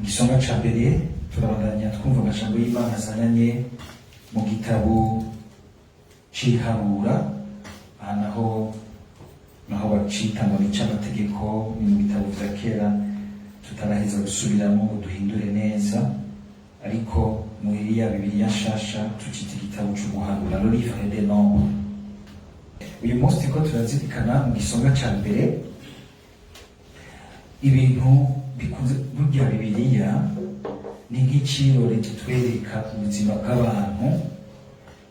igisonga ca mbere turabandanya twumva amajambo y'Imana azananye mu gitabo c'iharura, aha naho bacita ngo ni c'amategeko, ni mu bitabo vya kera tutaraheza gusubiramo ngo duhindure neza, ariko muri ya Bibiliya nshasha tucita igitabo c'uguharura, le livre des nombres. Uyu munsi turiko turazirikana mu gisonga ca mbere ibintu bikunze burya Bibiliya ni nk'icirore kitwereka ubuzima bw'abantu,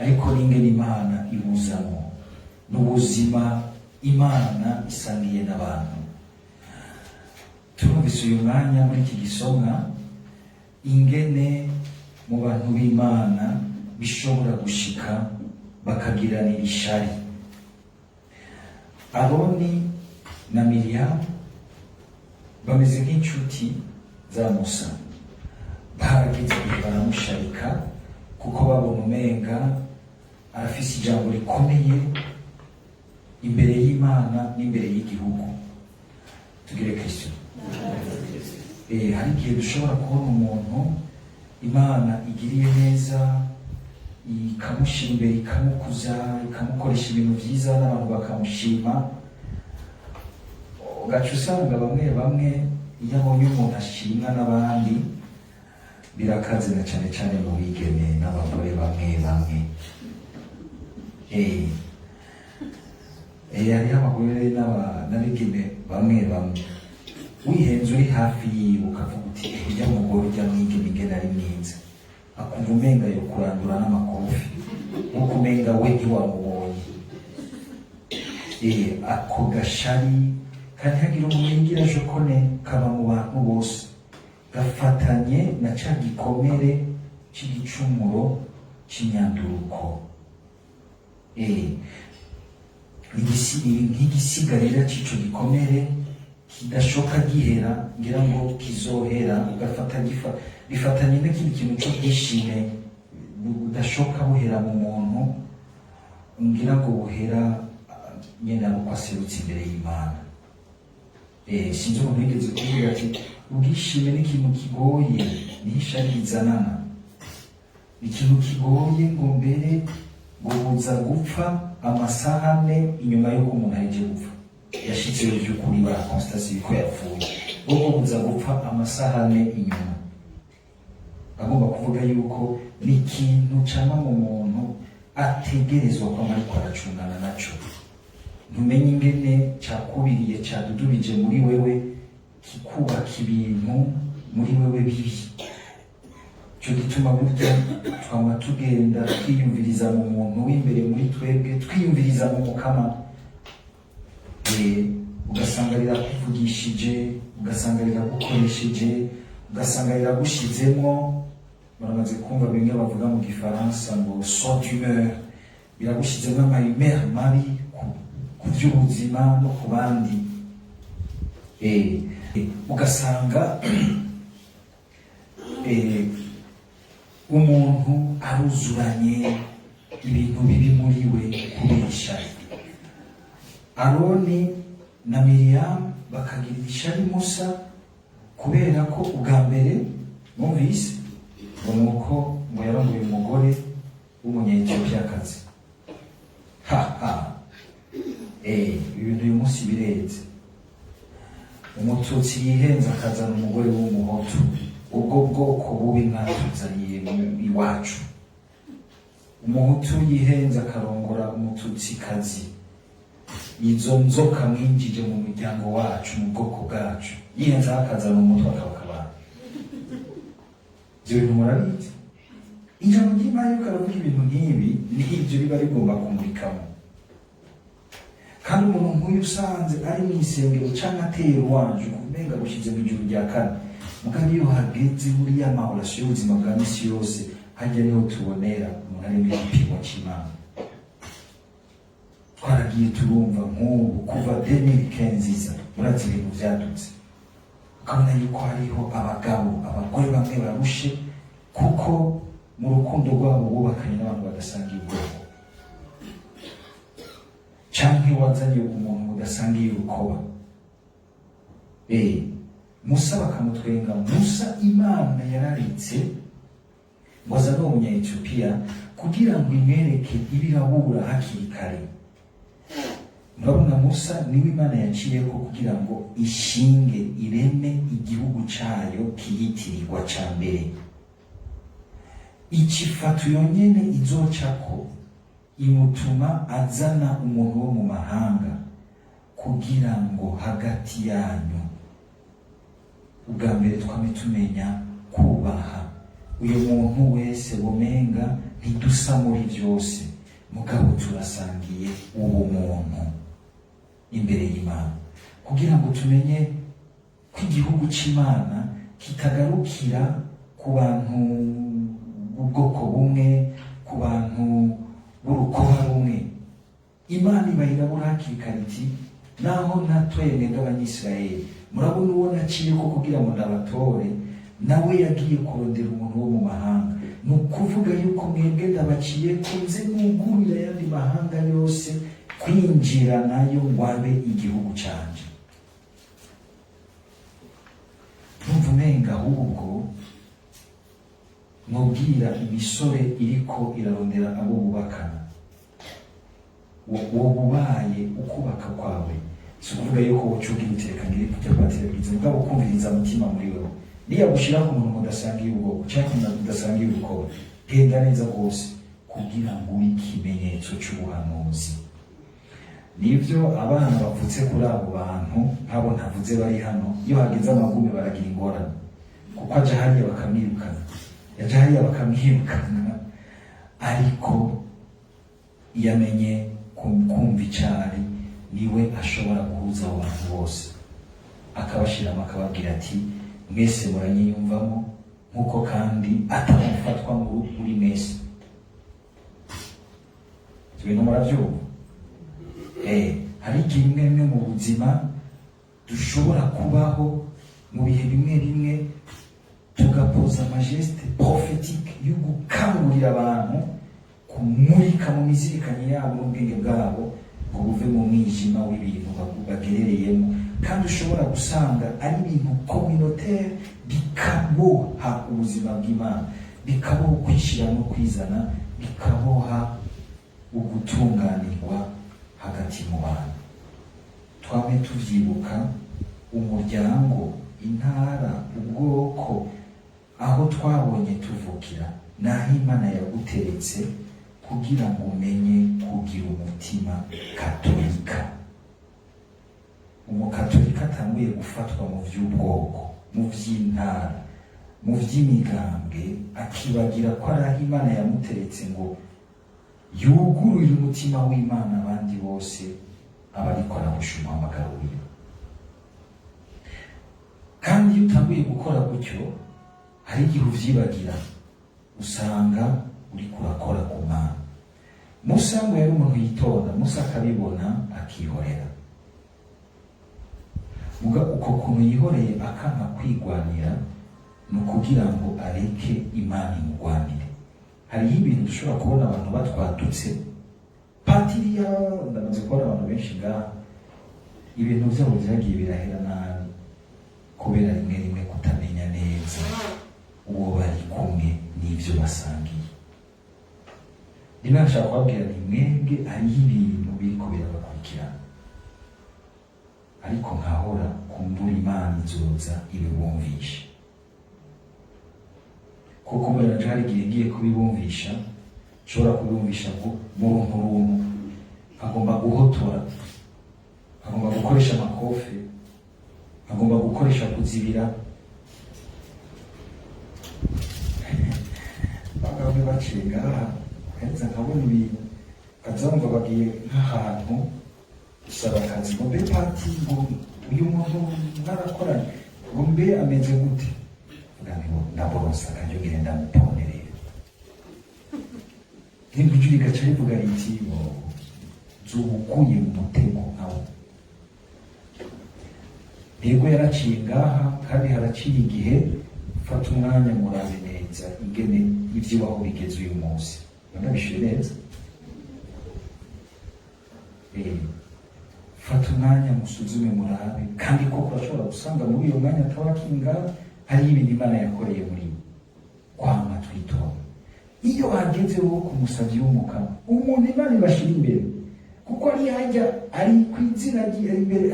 ariko n'ingene Imana ibuzamo n'ubuzima Imana isangiye n'abantu. Turumvise uyu mwanya muri iki gisomwa ingene mu bantu b'Imana bishobora gushika bakagiranira ishari. Aroni na Miriyamu bameze nk'inshuti za Musa, baragize igihe baramusharika kuko babona umenga arafise ijambo rikomeye imbere y'Imana n'imbere y'igihugu. Tugire Kristo. Hari igihe dushobora kubona umuntu Imana igiriye neza, ikamushyira imbere, ikamukuza, ikamukoresha ibintu byiza n'abantu bakamushima, ugaca usanga bamwe iyo abonye umuntu ashimwa n'abandi birakaze, na cyane cyane mu bigeme n'abagore bamwe. Hariho abagore n'abigeme bamwe wihenze uri hafi yiwe ukavuga uti ujya mugore ujya mwigeme ingene ari mwiza, akumva umenga yo kurandura n'amakofi nkuko umenga we ntiwamubonye. Ako gashari kandi hagira umuntu yigira jokone kaba mu bantu bose, gafatanye na ca gikomere c'igicumuro c'inyanduruko. Nk'igisigarira c'ico gikomere kidashoka gihera, ngira ngo kizohera, bifatanye n'ikindi kintu cyo bwishime budashoka buhera mu muntu, ngira ngo buhera nyene abo kwaserutse imbere y'Imana. Sinzi umuntu yigeze kuvuga ati ubwishime ni ikintu kigoye, niho ishari rizanana, ni ikintu kigoye ngo mbere ngo buza gupfa amasaha ane inyuma y'uko umuntu aheje gupfa, yashitse by'ukuri barakonstasiye ko yapfuye, ubwo buza gupfa amasaha ane inyuma. Agomba kuvuga yuko ni ikintu cama mu muntu ategerezwa ko ariko aracungana naco. Ntumenye ingene cakubiriye cadudubije muri wewe, kikubaka ibintu muri wewe bibi. Cyo gituma burya twama tugenda twiyumviriza mu muntu w'imbere muri twebwe, twiyumviriza mu Mukama. Ugasanga rirakuvugishije, ugasanga riragukoresheje, ugasanga riragushizemo. Baramaze kumva bimwe bavuga mu Gifaransa ngo soit d'humeur, biragushizemo amahumeur mabi ku by'ubuzima no ku bandi. Ugasanga umuntu aruzuranye ibintu bibi muri we kubera ishari. Aroni na Miriyamu bakagirira ishari Musa kubera ko ubwa mbere mwumvise ngo nuko ngo yarongoye umugore w'umunyetiyopiyakazi. Ibintu uyu munsi bireze. Umututsi yihenze akazana umugore w'umuhutu, ubwo bwoko bubi mwatuzaniye iwacu. Umuhutu yihenze akarongora umututsikazi, izo nzoka mwinjije mu muryango wacu, mu bwoko bwacu. Yihenze akazana umutwe akabakabana. Ibyo bintu murabizi. Ijambo ry'Imana yuko aravuga ibintu nk'ibi, n'ibyo biba bigomba kumurikamo. Kandi umuntu nk'uyu usanze ari mu isengero canke ateye uwanje kumenga gushize mu ijuru rya kane, mugabo iyo hageze buriya amahorasyo y'ubuzima bwa misi yose, hajya niho tubonera umuntu ari mu gipimo c'Imana. Twaragiye turumva nk'ubu kuva 2015 murazi ibintu vyadutse, ukabona yuko hariho abagore bamwe barushe kuko mu rukundo rwabo bubakanye n'abantu badasangiye ubwoko, canke wazanye umuntu mudasangiye urukoba. Musa bakamutwenga. Musa Imana yararitse ngo azane uwo munya-Etiyopiya kugira ngo imwereke ibirabura hakiri kare. Murabona Musa niwe Imana yaciyeko kugira ngo ishinge ireme igihugu cayo kiyitirirwa ca mbere. Ikifato yonyene izocako imutuma azana umuntu wo mu mahanga kugira ngo hagati yanyu ubwa mbere twame tumenya kubaha uyu muntu wese womenga ntidusa muri byose, mugabo turasangiye uwo muntu imbere y'Imana, kugira ngo tumenye ko igihugu c'Imana kitagarukira ku bantu b'ubwoko bumwe, ku bantu b'urukoba rumwe. Imana ibayirabura hakiri kare iti naho natwemwe nk'Abanyisirayeli, murabona uwo naciyeko kugira ngo ndabatore, nawe yagiye kurondera umuntu wo mu mahanga. Ni ukuvuga yuko mwebwe ndabaciyeko nze mwugurira ayandi mahanga yose kwinjira nayo ngo abe igihugu canje. Numva umenga ahubwo nubwira imisore iriko irarondera abo bubakana, wowe ubaye ukubaka kwawe si ukuvuga yuko wocuga ibitereka ngiri kujya kwaterebwiza, mugabo ukumviriza umutima muri wewe. Niya gushira ku muntu mudasangiye ubwoko canke mudasangiye urukoba, genda neza rwose kugira ngo ube ikimenyetso c'ubuhanuzi. Nivyo abana bavutse kuri abo bantu nk'abo ntavuze bari hano, iyo hageze amagume baragira ingorane, kuko aja hariya bakamwirukana, yaja hariya bakamwirukana, ariko yamenye kumva icari niwe ashobora guhuza abo bantu bose, akabashiramo akababwira ati mwese muranyiyumvamo nk'uko kandi atamufatwa muri mwese. Ibintu muravyumva? Hari igihe bimwe mu buzima dushobora kubaho mu bihe bimwe bimwe tugapoza amageste prophétique yo gukangurira abantu kumurika mu mizirikanye yabo n'ubwenge bwabo ngo buve mu mwijima w'ibintu bagerereyemo, kandi ushobora gusanga ari ibintu communautaire bikaboha ubuzima bw'Imana, bikaboha kwishira no kwizana, bikaboha ugutunganirwa hagati mu bantu. Twame tuvyibuka umuryango, intara, ubwoko, aho twabonye tuvukira, naho Imana yaguteretse kugira ngo umenye kugira umutima katolika. Umukatolika atanguye gufatwa mu vy'ubwoko, mu vy'intara, mu vy'imigambwe, akibagira ko ari aho Imana yamuteretse ngo yugururire umutima w'Imana abandi bose abariko aramushuma amagaro wiwe. Kandi iyo utanguye gukora gutyo, hari igihe uvyibagira, usanga uriko urakora ku Mana. Musa ngo yari umuntu yitonda, Musa akabibona akihorera. Muga uko kuntu yihoreye akanka kwigwanira, ni ukugira ngo areke Imana imugwanire. Hariho ibintu dushobora kubona abantu batwadutse, patiriya, ndamaze kubona abantu benshi ngaha, ibintu vyabo vyagiye birahera nabi kubera rimwe rimwe kutamenya neza uwo bari kumwe n'ivyo basangiye. Rimwe nshaka kubabwira ni mwebwe hariho ibintu biriko birabakurikirana, ariko nkahora kumbura Imana izoza ibibumvisha, kuko mbere naje hari igihe ngiye kubibumvisha, nshobora kubibumvisha ngo mu runtu agomba guhotora, agomba gukoresha amakofe, agomba gukoresha kuzibira. Bamwe baciye ngaha kaheza nkabona ibintu, kazamva bagiye nk'ahantu gusaba akazi, ngo mbe pati, ngo uyu muntu mwarakoranye, ngo mbe ameze gute? Ndaboronsa akaryo ngenda muponerera. Ijwi rigaca rivuga riti zubukuye mu mutego nkawo. Yego yaraciye ngaha, kandi haraciye igihe, fata umwanya murabe neza ingene ivyiwaho bigeze uyu munsi. Nabishuye neza? fata umwanya musuzume murabe, kandi koko urashobora gusanga muri uyo mwanya atawakinga hari ibintu Imana yakoreye muri we. Kwama twitonda iyo hageze wo kumusavyi w'umukama, umuntu Imana ibashira imbere, kuko ari hajya ari kwizina ari imbere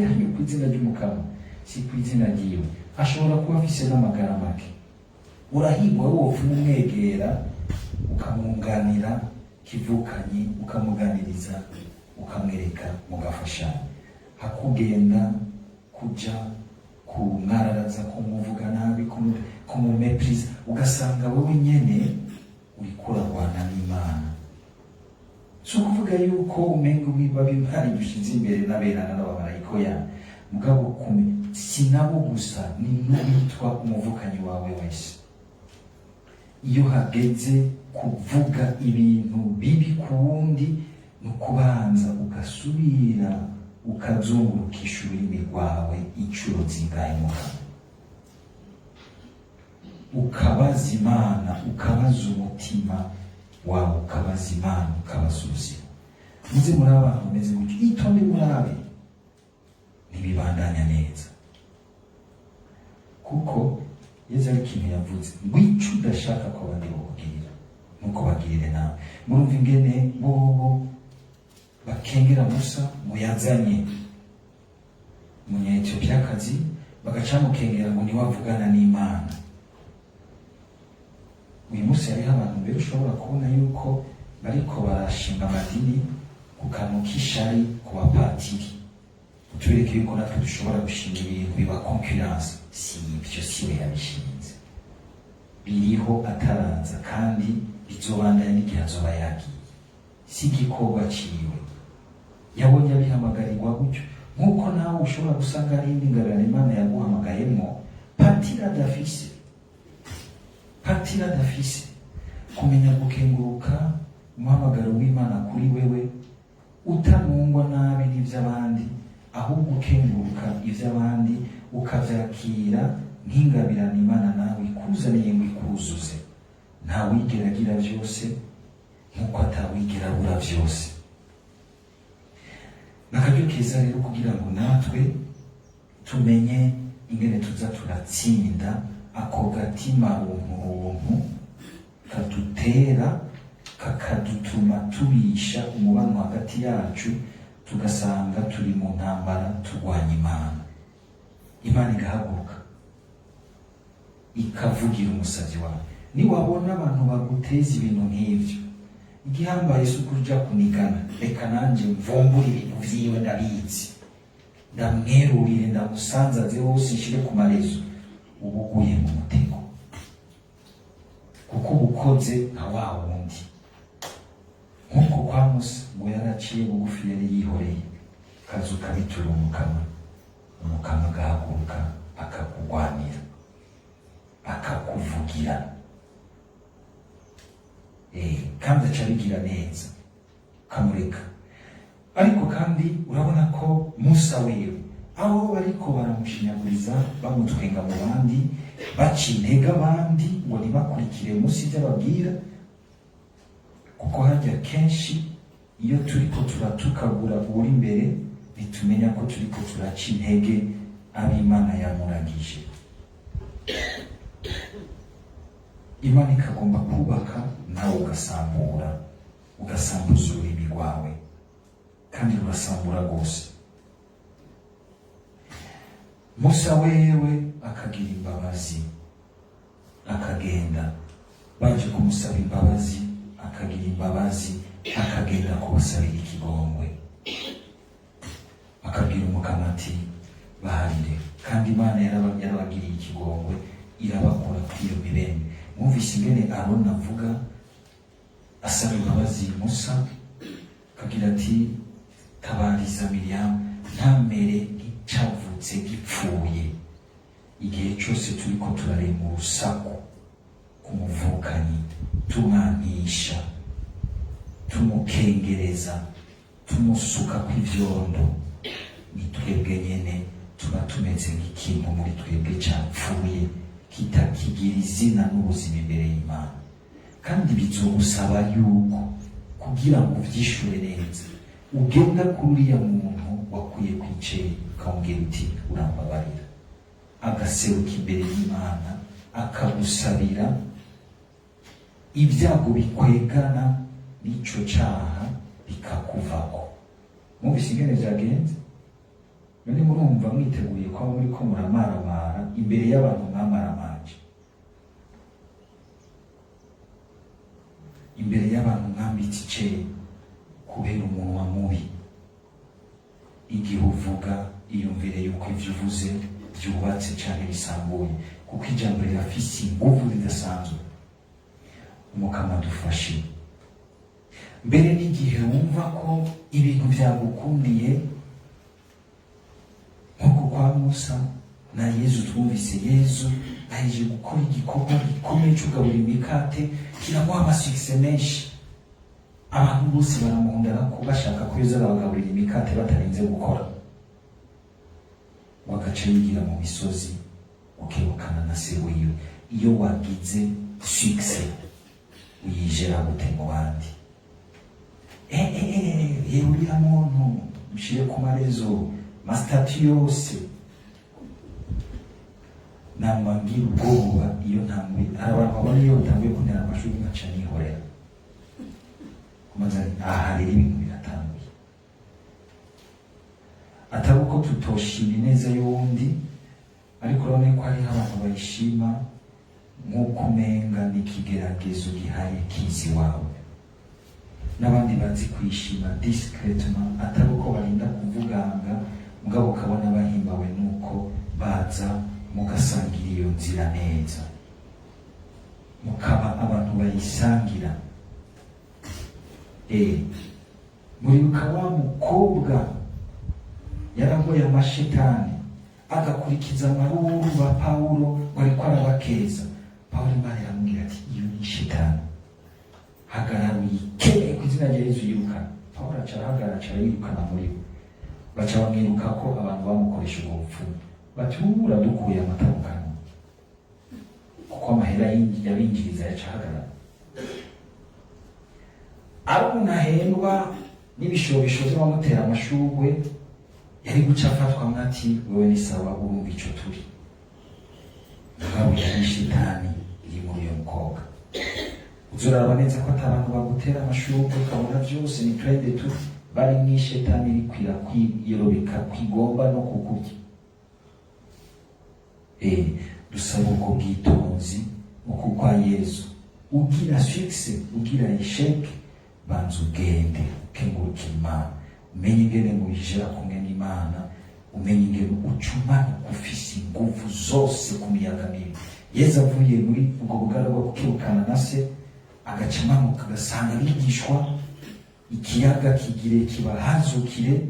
yayo kwizina ry'umukama, si kwizina ryiwe. Ashobora kuba afise n'amagara make, urahigwa wofu umwegera ukamwunganira kivukanyi, ukamuganiriza, ukamwereka, mugafashanya. Hakugenda kuja kumwararaza, kumuvuga nabi, kumumepriza, ugasanga wewe nyene uriko urarwana n'Imana. Si ukuvuga yuko umenga wiba bimari dushize imbere n'aberana n'abamarayika ya mugabo sinabo gusa, ni n'uwitwa umuvukanyi wawe wese. Iyo hageze kuvuga ibintu bibi ku wundi, ni ukubanza ugasubira ukazungurukisha ururimi rwawe incuro zingahe mu kanwa, ukabaza Imana, ukabaza umutima wawe, ukabaza Imana, ukabaza ubuzima. Muze muri abantu bameze gutyo, itonde murabe ntibibandanya neza, kuko Yesu ari ikintu yavuze ngo icyo udashaka ko abandi bakugirira nuko bagirire nawe. Murumva ingene bobo bakengera Musa ngo yazanye umunya-Ethiopiyakazi, bagaca mukengera ngo niwe avugana n'Imana. Uyu munsi hariho abantu mbere ushobora kubona yuko bariko barashinga amadini ku kantu k'ishari ku bapatiri, utubereke yuko natwe dushobora gushinga ibintu biba concurrence. Si ibyo siwe yabishinze, biriho ataraza, kandi bizobandanya n'igihe azoba yagiye. Si igikorwa ciwe, yabonye abihamagarirwa gutyo, nk'uko nawe ushobora gusanga ari indi ngabirano Imana yaguhamagayemo, patira dafise kumenya gukenguruka umuhamagaro w'Imana kuri wewe, utanungwa nabi n'ivy'abandi, ahubwo ukenguruka ivy'abandi ukavyakira nk'ingabirano Imana nawe ikuzaniye ngo ikuzuze. Ntawigera agira vyose nk'uko atawigera abura vyose. Nakaryo keza rero kugira ngo natwe tumenye ingene tuza turatsinda ako gatima runtu kadutera kakadutuma tubisha umubano hagati yacu, tugasanga turi mu ntambara turwanya Imana. Imana igahaguruka ikavugira umusazi wawe. Niwabona abantu baguteza ibintu nk'ivyo, igihambaye si ukuja kunigana, reka nanje mvumbure ibintu vyiwe ndabizi, ndamwerurire, ndamusanzaze hose, nshire ku marezo, uba uguye mu mutego, kuko ubukoze nka wa wundi. Nk'uko kwa Musa ngo yaraciye bugufi, yari yihoreye, kazu kabitura umukama agahaguruka akakugwanira, akakuvugira, kandi aca abigira neza, kamureka. Ariko kandi urabona ko Musa wewe, aho bariko baramushinyaguriza, bamutwenga mu bandi, baca intege abandi ngo ntibakurikire munsi by'ababwira, kuko harya kenshi iyo turiko turatukagura uri imbere, bitumenya ko turiko turaca intege ab'Imana yamuragije. Imana ikagomba kubaka, nawe ugasambuza ururimi rwawe, kandi urasambura rwose. Musa wewe akagira imbabazi, akagenda baje kumusaba imbabazi, akagira imbabazi, akagenda kubasabira ikigongwe, akabwira umukama ati baharire, kandi Imana yarabagiriye ikigongwe, irabakura kuri iyo mibembe. Mwumvise ingene Aroni avuga asaba imbabazi Musa, akagira ati tabariza Miriyamu, ntamere nk'icavutse gipfuye. Igihe cyose turiko turarema urusaku ku muvukanyi, tumwanisha, tumukengereza, tumusuka kw'ivyondo, ni twebwe nyene tuba tumeze nk'ikintu muri twebwe capfuye, kitakigira izina n'ubuzima imbere y'Imana. Kandi bizogusaba yuko kugira ngo uvyishure neza, ugenda kuri uriya muntu akuye kwiceye ukamubwira uti urambabarira, agaseruka imbere y'Imana akagusabira ibyago bikwegana n'ico caha bikakuvako. Mwumvise ingene vyagenze? None murumva mwiteguye ko muriko muramaramara imbere y'abantu mwamaramaje, imbere y'abantu mwambitse iceye kubera umunwa mubi. Igihe uvuga iyumvire yuko ivyo uvuze vyubatse canke bisambuye, kuko ijambo rirafise inguvu ridasanzwe. Umukama dufashe. Mbere n'igihe wumva ko ibintu vyagukundiye nk'uko kwa Musa na Yezu, twumvise Yezu aje gukora igikorwa gikomeye cyo kugaburira imikate kiramuha amasukise menshi. Abantu bose baramukundana ko bashaka ko yoza abagaburira imikate batarinze gukora. Wagaca yigira mu misozi ukebukana na se wiwe. Iyo wagize sukise uyijera gute mu bandi? Uriya muntu ushire ku marezo mastati yose namwangira ubwoba. Iyo ntamwe abantu babona iyo utanguye kuntera amashuri nkaca nihorera kumaze aha rero ibintu biratanguye. Atari uko tutoshima ineza y'uwundi, ariko urabona ko hariho abantu bayishima nk'uko umenga n'ikigeragezo gihaye kizi wawe, n'abandi bazi kwishima discretement, atari uko barinda kuvuganga mugabo ukabona bahimbawe nuko baza mugasangira iyo nzira neza, mukaba abantu bayisangira. Muribuka wa mukobwa yaragoye amashetani agakurikiza amaruru ba Pawulo ngo ariko arabakeza. Pawulo Imana iramubwira ati iyo ni shetani, hagarara uyikeye ku izina rya Yesu yirukana. Pawulo aca arahagarara aca arayirukana muri bo. Baca bamwiruka ko abantu bamukoresha ubwo bupfumu, bati uradukuye amata mu kanwa, kuko amahera yabinjiriza yaca ahagarara. Ari umuntu ahendwa n'ibishobisho by'abamutera amashurwe, yari guca afatwa mwati wewe ni sawa, urumva ico turi. Mugabo yari shitani iri muri uyo mukobwa. Uzuraba neza ko atabantu bagutera amashurwe ukabona vyose ni twende tu bari mw'ishetani rikwira kwiyerobeka kwigomba no kukurya. Dusaba ubwo bwitonzi uko kwa Yesu. Ugira success, ugira isheke, banza ugende ukenguruka Imana, umenye ingene mubijera kumwe n'Imana, umenye ingene ucumanuka ufise inguvu zose ku miyaga mibi. Yesu avuye muri ubwo bugara bwo kukirukana na se, agaca amanuka agasanga abigishwa, ikiyaga kigire kibahazukire,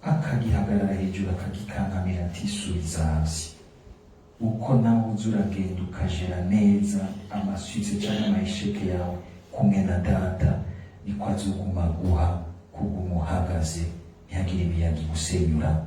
akagihagarara hejuru akagikankamira ati subiza hasi. Uko nawe uza uragenda ukajera neza amaswitse cyangwa amahesheke yawe kumwe na Data, niko azoguma guha kuguma uhagaze, ntihagire imiyaga igusenyura.